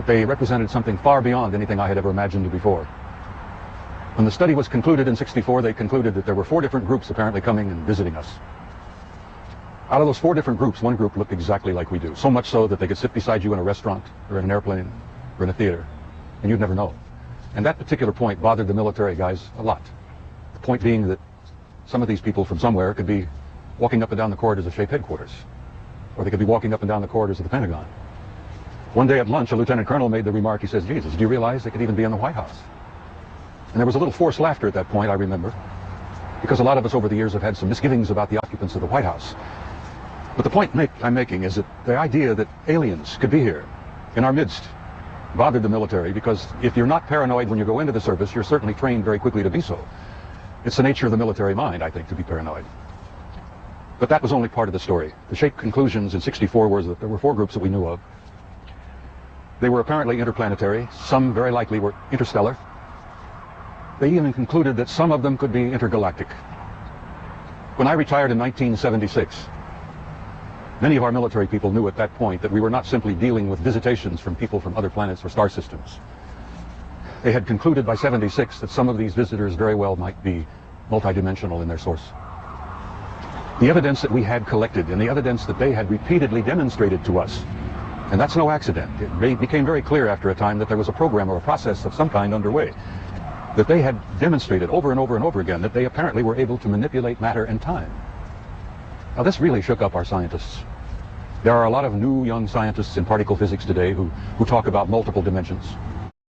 that they represented something far beyond anything I had ever imagined before. When the study was concluded in '64, they concluded that there were 4 different groups apparently coming and visiting us. Out of those 4 different groups, one group looked exactly like we do, so much so that they could sit beside you in a restaurant or in an airplane or in a theater, and you'd never know. And that particular point bothered the military guys a lot. The point being that some of these people from somewhere could be walking up and down the corridors of SHAPE headquarters, or they could be walking up and down the corridors of the Pentagon. One day at lunch, a lieutenant colonel made the remark, he says, "Jesus, do you realize they could even be in the White House?" And there was a little forced laughter at that point, I remember, because a lot of us over the years have had some misgivings about the occupants of the White House. But the point I'm making is that the idea that aliens could be here in our midst bothered the military, because if you're not paranoid when you go into the service, you're certainly trained very quickly to be so. It's the nature of the military mind, I think, to be paranoid. But that was only part of the story. The SHAPE conclusions in '64 were that there were 4 groups that we knew of. They were apparently interplanetary. Some very likely were interstellar. They even concluded that some of them could be intergalactic. When I retired in 1976, many of our military people knew at that point that we were not simply dealing with visitations from people from other planets or star systems. They had concluded by '76 that some of these visitors very well might be multidimensional in their source. The evidence that we had collected and the evidence that they had repeatedly demonstrated to us, and that's no accident. It became very clear after a time that there was a program or a process of some kind underway, that they had demonstrated over and over and over again that they apparently were able to manipulate matter and time. Now this really shook up our scientists. There are a lot of new young scientists in particle physics today who talk about multiple dimensions.